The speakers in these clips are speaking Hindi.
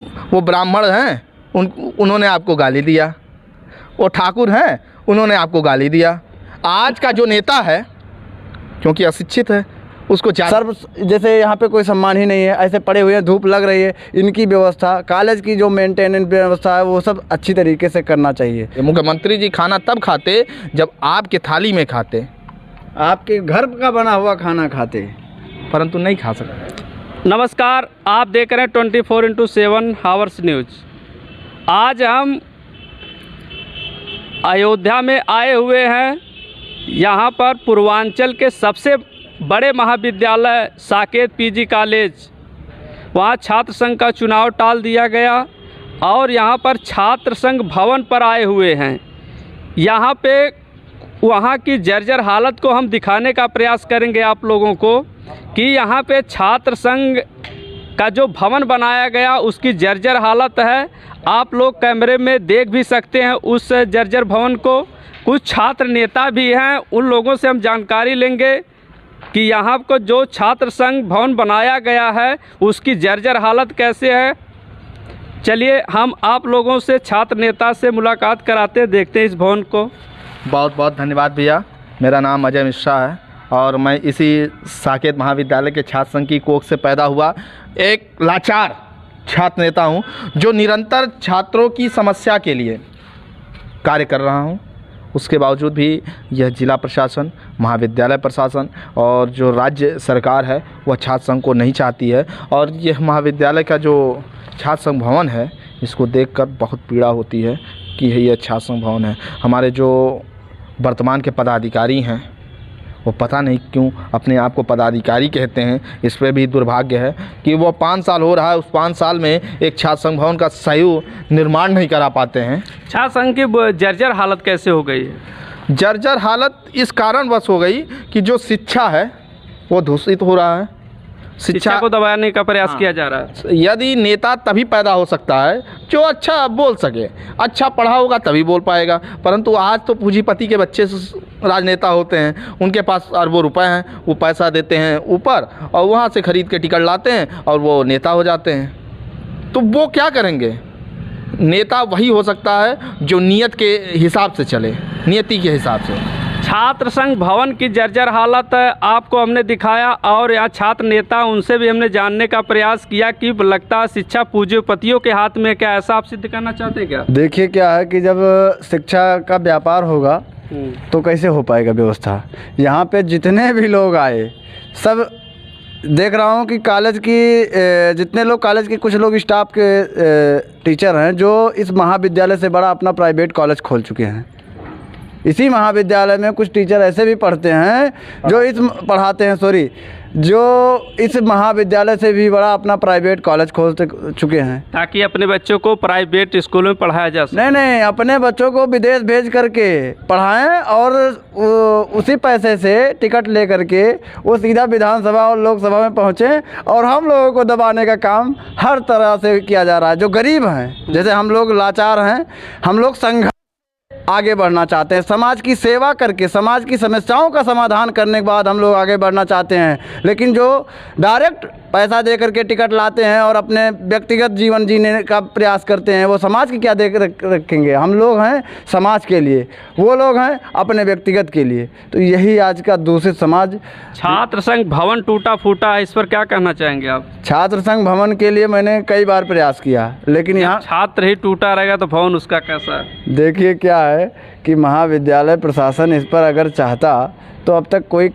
वो ब्राह्मण हैं, उन्होंने आपको गाली दिया, वो ठाकुर हैं, उन्होंने आपको गाली दिया। आज का जो नेता है, क्योंकि अशिक्षित है, उसको सर जैसे यहाँ पे कोई सम्मान ही नहीं है, ऐसे पड़े हुए हैं, धूप लग रही है, इनकी व्यवस्था, कॉलेज की जो मेंटेनेंस व्यवस्था है वो सब अच्छी तरीके से करना चाहिए। मुख्यमंत्री जी खाना तब खाते जब आपके थाली में खाते, आपके घर का बना हुआ खाना खाते, परंतु नहीं खा सकते। नमस्कार, आप देख रहे हैं 24/7 हावर्स न्यूज़। आज हम अयोध्या में आए हुए हैं। यहाँ पर पूर्वांचल के सबसे बड़े महाविद्यालय साकेत पीजी कॉलेज, वहाँ छात्र संघ का चुनाव टाल दिया गया और यहाँ पर छात्र संघ भवन पर आए हुए हैं। यहाँ पे वहाँ की जर्जर हालत को हम दिखाने का प्रयास करेंगे आप लोगों को कि यहाँ पे छात्र संघ का जो भवन बनाया गया उसकी जर्जर हालत है। आप लोग कैमरे में देख भी सकते हैं उस जर्जर भवन को। कुछ छात्र नेता भी हैं, उन लोगों से हम जानकारी लेंगे कि यहाँ को जो छात्र संघ भवन बनाया गया है उसकी जर्जर हालत कैसे है। चलिए हम आप लोगों से छात्र नेता से मुलाकात कराते हैं, देखते हैं इस भवन को। बहुत बहुत धन्यवाद भैया। मेरा नाम अजय मिश्रा है और मैं इसी साकेत महाविद्यालय के छात्र संघ की कोख से पैदा हुआ एक लाचार छात्र नेता हूँ, जो निरंतर छात्रों की समस्या के लिए कार्य कर रहा हूँ। उसके बावजूद भी यह जिला प्रशासन, महाविद्यालय प्रशासन और जो राज्य सरकार है वह छात्र संघ को नहीं चाहती है। और यह महाविद्यालय का जो छात्र संघ भवन है, इसको देखकर बहुत पीड़ा होती है कि यह छात्र संघ भवन है। हमारे जो वर्तमान के पदाधिकारी हैं वो पता नहीं क्यों अपने आप को पदाधिकारी कहते हैं। इस पर भी दुर्भाग्य है कि वो 5 साल हो रहा है, उस 5 साल में एक छात्र संघ भवन का सही निर्माण नहीं करा पाते हैं। छात्र संघ की जर्जर हालत कैसे हो गई है? जर्जर हालत इस कारणवश हो गई कि जो शिक्षा है वो दूषित हो रहा है। शिक्षा को दबाने का प्रयास किया जा रहा है। यदि नेता तभी पैदा हो सकता है जो अच्छा बोल सके, अच्छा पढ़ा होगा तभी बोल पाएगा। परंतु आज तो पूंजीपति के बच्चे राजनेता होते हैं, उनके पास अरबों रुपए हैं, वो पैसा देते हैं ऊपर और वहाँ से खरीद के टिकट लाते हैं और वो नेता हो जाते हैं। तो वो क्या करेंगे? नेता वही हो सकता है जो नियत के हिसाब से चले, नियति के हिसाब से। छात्र संघ भवन की जर्जर हालत आपको हमने दिखाया और यहाँ छात्र नेता, उनसे भी हमने जानने का प्रयास किया कि लगता है शिक्षा पूंजीपतियों के हाथ में। क्या ऐसा आप सिद्ध करना चाहते हैं क्या? देखिए क्या है कि जब शिक्षा का व्यापार होगा तो कैसे हो पाएगा व्यवस्था। यहाँ पे जितने भी लोग आए सब देख रहा हूँ कि कॉलेज की जितने लोग कॉलेज के, कुछ लोग स्टाफ के टीचर हैं जो इस महाविद्यालय से बड़ा अपना प्राइवेट कॉलेज खोल चुके हैं। इसी महाविद्यालय में कुछ टीचर ऐसे भी पढ़ते हैं जो जो इस महाविद्यालय से भी बड़ा अपना प्राइवेट कॉलेज खोल चुके हैं ताकि अपने बच्चों को प्राइवेट स्कूल में पढ़ाया जा सके। नहीं, अपने बच्चों को विदेश भेज करके पढ़ाएं और उसी पैसे से टिकट ले करके वो सीधा विधानसभा और लोकसभा में पहुँचें और हम लोगों को दबाने का काम हर तरह से किया जा रहा है। जो गरीब हैं, जैसे हम लोग लाचार हैं, हम लोग संघर्ष आगे बढ़ना चाहते हैं, समाज की सेवा करके समाज की समस्याओं का समाधान करने के बाद हम लोग आगे बढ़ना चाहते हैं। लेकिन जो डायरेक्ट पैसा दे करके टिकट लाते हैं और अपने व्यक्तिगत जीवन जीने का प्रयास करते हैं, वो समाज की क्या देख रखेंगे। हम लोग हैं समाज के लिए, वो लोग हैं अपने व्यक्तिगत के लिए। तो यही आज का दूषित समाज। छात्र संघ भवन टूटा फूटा है, इस पर क्या कहना चाहेंगे आप? छात्र संघ भवन के लिए मैंने कई बार प्रयास किया, लेकिन यहाँ छात्र ही टूटा रहेगा तो भवन उसका कैसा है? देखिए क्या है कि महाविद्यालय प्रशासन इस पर अगर चाहता तो अब तक कोई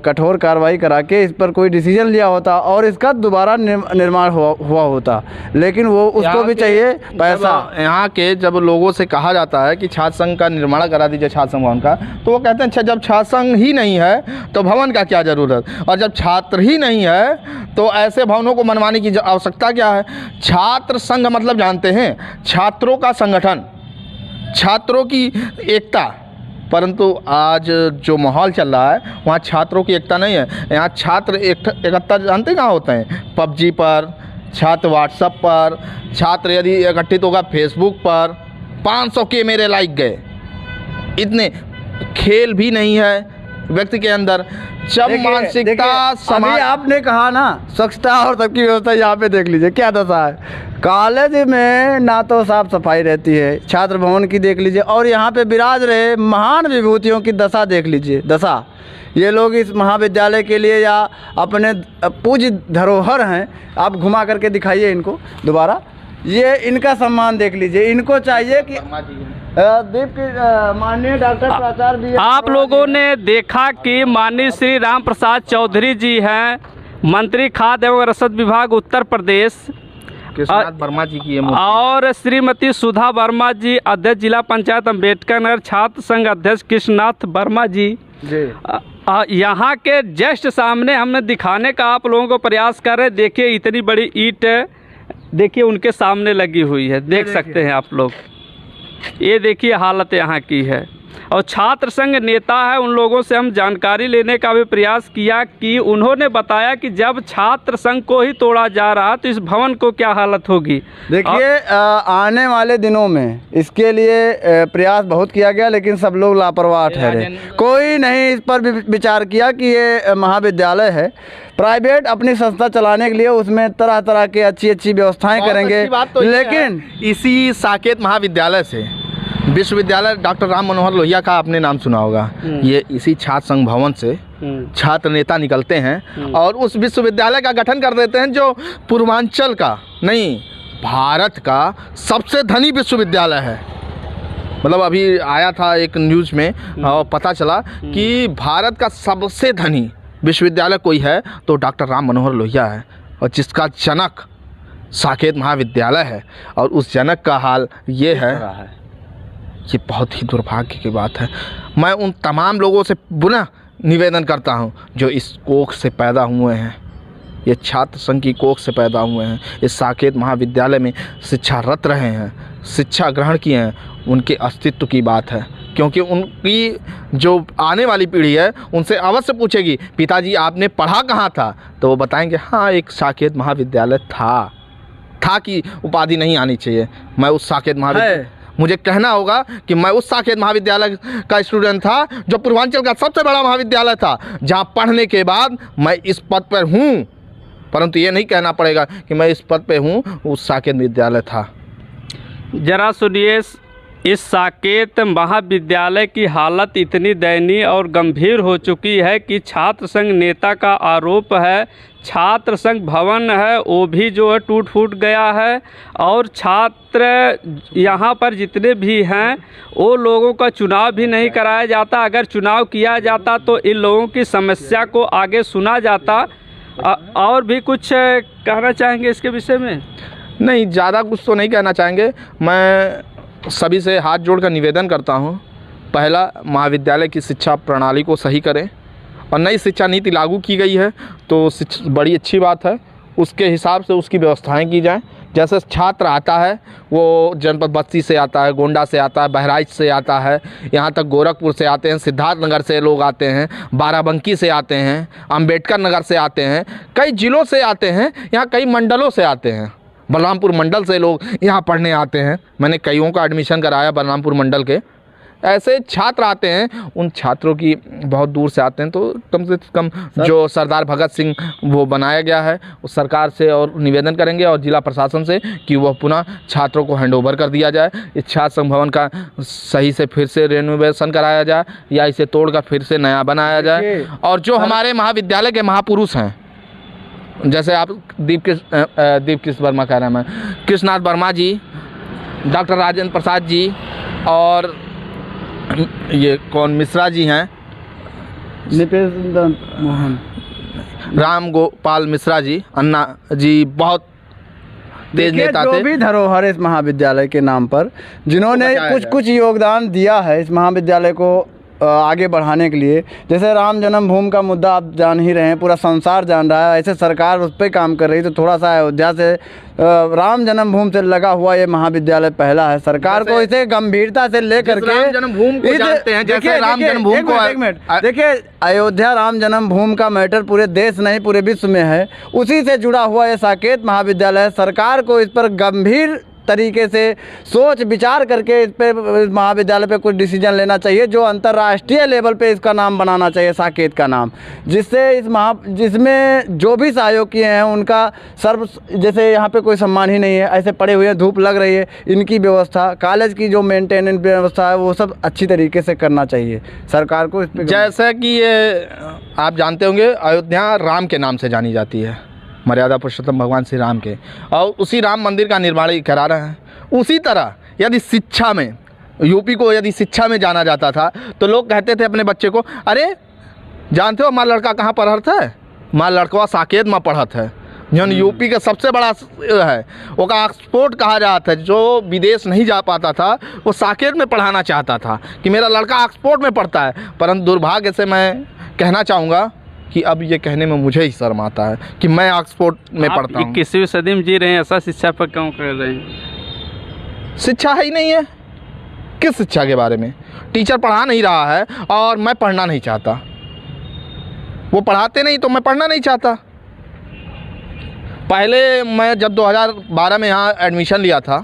कठोर कार्रवाई करा के इस पर कोई डिसीजन लिया होता और इसका दोबारा निर्माण हुआ होता। लेकिन वो उसको भी चाहिए पैसा। यहाँ के जब लोगों से कहा जाता है कि छात्र संघ का निर्माण करा दीजिए छात्र संघ भवन का, तो वो कहते हैं अच्छा जब छात्र संघ ही नहीं है तो भवन का क्या ज़रूरत, और जब छात्र ही नहीं है तो ऐसे भवनों को मनवाने की आवश्यकता क्या है। छात्र संघ मतलब जानते हैं, छात्रों का संगठन, छात्रों की एकता। परंतु आज जो माहौल चल रहा है वहाँ छात्रों की एकता नहीं है। यहाँ छात्र इकट्ठा जानते कहाँ होते हैं? पबजी पर, छात्र व्हाट्सएप पर, छात्र यदि इकट्ठित होगा फेसबुक पर, 500 के मेरे लाइक गए। इतने खेल भी नहीं है व्यक्ति के अंदर। जब मानसिकता समाज, आपने कहा ना स्वच्छता और सबकी व्यवस्था, यहाँ पे देख लीजिए क्या दशा है। कॉलेज में ना तो साफ सफाई रहती है, छात्र भवन की देख लीजिए, और यहाँ पे विराज रहे महान विभूतियों की दशा देख लीजिए, दशा। ये लोग इस महाविद्यालय के लिए या अपने पूज्य धरोहर हैं, आप घुमा करके दिखाइए इनको दोबारा, ये इनका सम्मान देख लीजिए। इनको चाहिए कि दीप की माननीय डॉक्टर प्राचार्य भी, आप लोगों ने देखा कि माननीय श्री राम प्रसाद चौधरी जी हैं, मंत्री खाद्य एवं रसद विभाग उत्तर प्रदेश, कृष्णनाथ वर्मा जी की ये मूर्ति। और श्रीमती सुधा वर्मा जी, अध्यक्ष जिला पंचायत अम्बेडकर नगर छात्र संघ अध्यक्ष कृष्णनाथ वर्मा जी यहाँ के जस्ट सामने हमने दिखाने का आप लोगों को प्रयास कर रहे हैं। देखिए इतनी बड़ी ईंट देखिए उनके सामने लगी हुई है, देख सकते हैं आप लोग। ये देखिए हालत यहाँ की है। और छात्र संघ नेता है, उन लोगों से हम जानकारी लेने का भी प्रयास किया कि उन्होंने बताया कि जब छात्र संघ को ही तोड़ा जा रहा तो इस भवन को क्या हालत होगी। देखिए आने वाले दिनों में इसके लिए प्रयास बहुत किया गया, लेकिन सब लोग लापरवाह ठहरे। कोई नहीं इस पर विचार किया कि ये महाविद्यालय है, प्राइवेट अपनी संस्था चलाने के लिए उसमें तरह तरह के अच्छी व्यवस्थाएं करेंगे। लेकिन इसी साकेत महाविद्यालय से विश्वविद्यालय डॉक्टर राम मनोहर लोहिया का आपने नाम सुना होगा। ये इसी छात्र संघ भवन से छात्र नेता निकलते हैं और उस विश्वविद्यालय का गठन कर देते हैं, जो पूर्वांचल का नहीं भारत का सबसे धनी विश्वविद्यालय है। मतलब अभी आया था एक न्यूज़ में और पता चला कि भारत का सबसे धनी विश्वविद्यालय कोई है तो डॉक्टर राम मनोहर लोहिया है, और जिसका जनक साकेत महाविद्यालय है। और उस जनक का हाल ये है, ये बहुत ही दुर्भाग्य की बात है। मैं उन तमाम लोगों से पुनः निवेदन करता हूं जो इस कोख से पैदा हुए हैं, ये छात्र संघ की कोख से पैदा हुए हैं, इस साकेत महाविद्यालय में शिक्षारत रहे हैं, शिक्षा ग्रहण किए हैं, उनके अस्तित्व की बात है। क्योंकि उनकी जो आने वाली पीढ़ी है उनसे अवश्य पूछेगी पिताजी आपने पढ़ा कहाँ था, तो वो बताएंगे हाँ एक साकेत महाविद्यालय था की उपाधि नहीं आनी चाहिए। मैं उस साकेत महाविद्यालय, मुझे कहना होगा कि मैं उस साकेत महाविद्यालय का स्टूडेंट था जो पूर्वांचल का सबसे बड़ा महाविद्यालय था, जहां पढ़ने के बाद मैं इस पद पर हूं। परंतु ये नहीं कहना पड़ेगा कि मैं इस पद पे हूं, उस साकेत विद्यालय था। जरा सुनिए, इस साकेत महाविद्यालय की हालत इतनी दयनीय और गंभीर हो चुकी है कि छात्र संघ नेता का आरोप है छात्र संघ भवन है वो भी जो है टूट फूट गया है, और छात्र यहाँ पर जितने भी हैं वो लोगों का चुनाव भी नहीं कराया जाता। अगर चुनाव किया जाता तो इन लोगों की समस्या को आगे सुना जाता। और भी कुछ कहना चाहेंगे इसके विषय में? नहीं, ज़्यादा कुछ तो नहीं कहना चाहेंगे। मैं सभी से हाथ जोड़कर निवेदन करता हूँ, पहला महाविद्यालय की शिक्षा प्रणाली को सही करें, और नई शिक्षा नीति लागू की गई है तो बड़ी अच्छी बात है, उसके हिसाब से उसकी व्यवस्थाएं की जाएं। जैसे छात्र आता है वो जनपद बस्ती से आता है, गोंडा से आता है, बहराइच से आता है, यहाँ तक गोरखपुर से आते हैं, सिद्धार्थनगर से लोग आते हैं, बाराबंकी से आते हैं, अम्बेडकर नगर से आते हैं, कई ज़िलों से आते हैं, यहाँ कई मंडलों से आते हैं। बलरामपुर मंडल से लोग यहाँ पढ़ने आते हैं, मैंने कईयों का एडमिशन कराया बलरामपुर मंडल के। ऐसे छात्र आते हैं, उन छात्रों की बहुत दूर से आते हैं, तो कम से कम जो सरदार भगत सिंह वो बनाया गया है उस सरकार से और निवेदन करेंगे और जिला प्रशासन से कि वह पुनः छात्रों को हैंडओवर कर दिया जाए। इस छात्र संघ भवन का सही से फिर से रेनोवेशन कराया जाए या इसे तोड़कर फिर से नया बनाया जाए। और जो हमारे महाविद्यालय के महापुरुष हैं, जैसे आप दीप कृष्ण वर्मा कह रहे हैं, मैं कृष्णनाथ वर्मा जी, डॉक्टर राजेंद्र प्रसाद जी, और ये कौन मिश्रा जी हैं, निपेश मोहन, राम गोपाल मिश्रा जी, अन्ना जी, बहुत तेज नेता थे। जो भी धरोहर इस महाविद्यालय के नाम पर जिन्होंने कुछ योगदान दिया है इस महाविद्यालय को आगे बढ़ाने के लिए, जैसे राम जन्मभूमि का मुद्दा आप जान ही रहे हैं, पूरा संसार जान रहा है, ऐसे सरकार उस पर काम कर रही है। तो थोड़ा सा अयोध्या से राम जन्मभूमि से लगा हुआ ये महाविद्यालय पहला है। सरकार को इसे गंभीरता से लेकर के राम जन्मभूमि को जानते हैं, जैसे राम जन्मभूमि को, एक मिनट देखिए, अयोध्या राम जन्मभूमि का मैटर पूरे देश नहीं पूरे विश्व में है, उसी से जुड़ा हुआ ये साकेत महाविद्यालय है। सरकार को इस पर गंभीर तरीके से सोच विचार करके इस पे इस महाविद्यालय पे कुछ डिसीजन लेना चाहिए, जो अंतर्राष्ट्रीय लेवल पे इसका नाम बनाना चाहिए, साकेत का नाम, जिससे जिसमें जो भी सहयोग किए हैं उनका जैसे यहाँ पे कोई सम्मान ही नहीं है, ऐसे पड़े हुए हैं, धूप लग रही है, इनकी व्यवस्था, कॉलेज की जो मेंटेनेंस व्यवस्था है वो सब अच्छी तरीके से करना चाहिए सरकार को इस पे। जैसा कि ये आप जानते होंगे, अयोध्या राम के नाम से जानी जाती है, मर्यादा पुरुषोत्तम भगवान श्री राम के, और उसी राम मंदिर का निर्माण ही करा रहे हैं। उसी तरह यदि शिक्षा में, यूपी को यदि शिक्षा में जाना जाता था तो लोग कहते थे अपने बच्चे को, अरे जानते हो हमारा लड़का कहाँ पढ़त है, हमारा लड़का साकेत में पढ़त है, जो यूपी का सबसे बड़ा है, वो का एक्सपोर्ट कहा जाता है, जो विदेश नहीं जा पाता था वो साकेत में पढ़ाना चाहता था कि मेरा लड़का एक्सपोर्ट में पढ़ता है। परंतु दुर्भाग्य से मैं कहना चाहूँगा कि अब ये कहने में मुझे ही शर्म आता है कि मैं एक्सपोर्ट में पढ़ता हूँ। 21वीं सदी में जी रहे हैं, ऐसा शिक्षा पर क्यों कर रहे हैं? शिक्षा है ही नहीं है, किस शिक्षा के बारे में? टीचर पढ़ा नहीं रहा है और मैं पढ़ना नहीं चाहता, वो पढ़ाते नहीं तो मैं पढ़ना नहीं चाहता। पहले मैं जब 2012 में यहाँ एडमिशन लिया था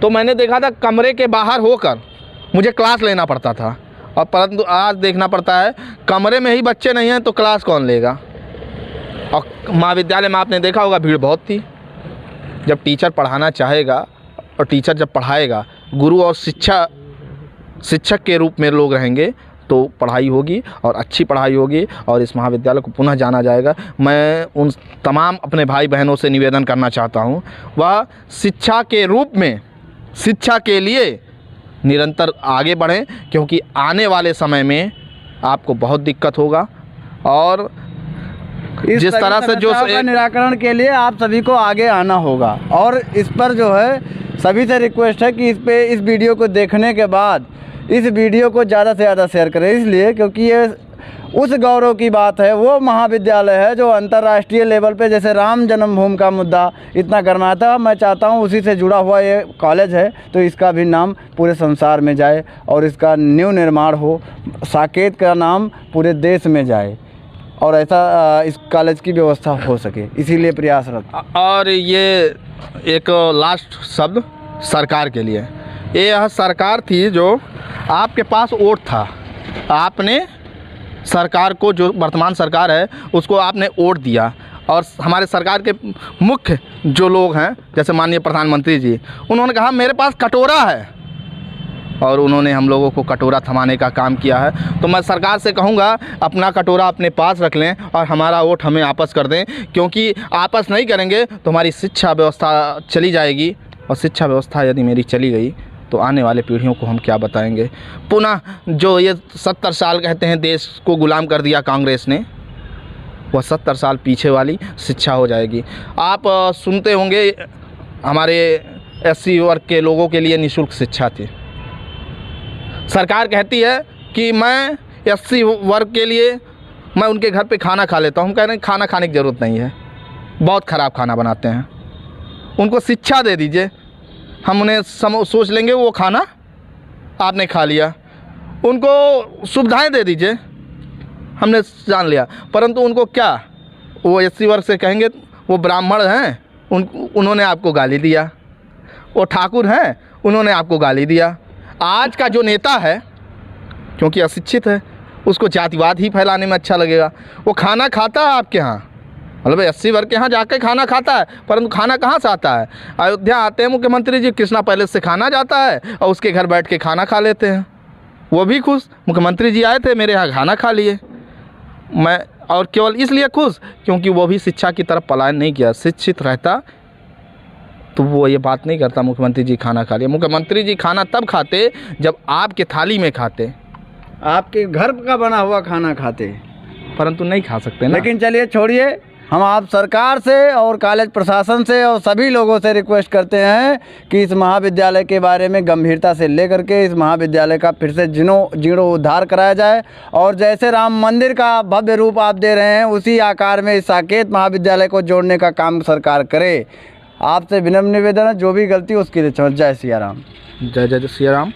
तो मैंने देखा था कमरे के बाहर होकर मुझे क्लास लेना पड़ता था, और परंतु आज देखना पड़ता है कमरे में ही बच्चे नहीं हैं तो क्लास कौन लेगा। और महाविद्यालय में आपने देखा होगा भीड़ बहुत थी। जब टीचर पढ़ाना चाहेगा और टीचर जब पढ़ाएगा, गुरु और शिक्षक के रूप में लोग रहेंगे तो पढ़ाई होगी और अच्छी पढ़ाई होगी और इस महाविद्यालय को पुनः जाना जाएगा। मैं उन तमाम अपने भाई बहनों से निवेदन करना चाहता हूँ, वह शिक्षा के रूप में, शिक्षा के लिए निरंतर आगे बढ़ें, क्योंकि आने वाले समय में आपको बहुत दिक्कत होगा। और जिस तरह से जो निराकरण के लिए आप सभी को आगे आना होगा, और इस पर जो है सभी से रिक्वेस्ट है कि इस वीडियो को देखने के बाद इस वीडियो को ज़्यादा से ज़्यादा शेयर करें, इसलिए क्योंकि ये उस गौरव की बात है, वो महाविद्यालय है जो अंतर्राष्ट्रीय लेवल पे, जैसे राम जन्मभूमि का मुद्दा इतना करना था, मैं चाहता हूँ उसी से जुड़ा हुआ ये कॉलेज है तो इसका भी नाम पूरे संसार में जाए और इसका न्यू निर्माण हो, साकेत का नाम पूरे देश में जाए और ऐसा इस कॉलेज की व्यवस्था हो सके, इसीलिए प्रयासरत। और ये एक लास्ट शब्द सरकार के लिए, ये यह सरकार थी जो आपके पास वोट था, आपने सरकार को, जो वर्तमान सरकार है उसको आपने वोट दिया, और हमारे सरकार के मुख्य जो लोग हैं जैसे माननीय प्रधानमंत्री जी, उन्होंने कहा मेरे पास कटोरा है, और उन्होंने हम लोगों को कटोरा थमाने का काम किया है। तो मैं सरकार से कहूँगा अपना कटोरा अपने पास रख लें और हमारा वोट हमें वापस कर दें, क्योंकि आपस नहीं करेंगे तो हमारी शिक्षा व्यवस्था चली जाएगी, और शिक्षा व्यवस्था यदि मेरी चली गई तो आने वाले पीढ़ियों को हम क्या बताएंगे। पुनः जो ये 70 साल कहते हैं देश को गुलाम कर दिया कांग्रेस ने, वह 70 साल पीछे वाली शिक्षा हो जाएगी। आप सुनते होंगे हमारे SC वर्ग के लोगों के लिए निःशुल्क शिक्षा थी। सरकार कहती है कि मैं SC वर्ग के लिए मैं उनके घर पे खाना खा लेता हूँ। हम कह रहे हैं खाना खाने की ज़रूरत नहीं है, बहुत ख़राब खाना बनाते हैं, उनको शिक्षा दे दीजिए, हम उन्हें सोच लेंगे वो खाना आपने खा लिया, उनको सुविधाएं दे दीजिए, हमने जान लिया। परंतु उनको क्या, वो SC वर्ग से कहेंगे वो ब्राह्मण हैं, उन्होंने आपको गाली दिया, वो ठाकुर हैं, उन्होंने आपको गाली दिया। आज का जो नेता है क्योंकि अशिक्षित है, उसको जातिवाद ही फैलाने में अच्छा लगेगा। वो खाना खाता है आपके यहाँ, मतलब SC वर्ग के यहाँ जाके खाना खाता है, परंतु खाना कहाँ से आता है? अयोध्या आते हैं मुख्यमंत्री जी, कृष्णा पैलेस से खाना जाता है और उसके घर बैठ के खाना खा लेते हैं, वो भी खुश। मुख्यमंत्री जी आए थे मेरे यहाँ खाना खा लिए, मैं और केवल इसलिए खुश क्योंकि वो भी शिक्षा की तरफ पलायन नहीं किया। शिक्षित रहता तो वो ये बात नहीं करता मुख्यमंत्री जी खाना खा लिया। मुख्यमंत्री जी खाना तब खाते जब आपके थाली में खाते, आपके घर का बना हुआ खाना खाते, परंतु नहीं खा सकते ना। लेकिन चलिए छोड़िए, हम आप सरकार से और कॉलेज प्रशासन से और सभी लोगों से रिक्वेस्ट करते हैं कि इस महाविद्यालय के बारे में गंभीरता से लेकर के इस महाविद्यालय का फिर से जीर्णोद्धार कराया जाए, और जैसे राम मंदिर का भव्य रूप आप दे रहे हैं उसी आकार में इस साकेत महाविद्यालय को जोड़ने का काम सरकार करे। आपसे विनम्र निवेदन है, जो भी गलती उसके लिए क्षमा। जय सिया राम। जय जय सिया राम।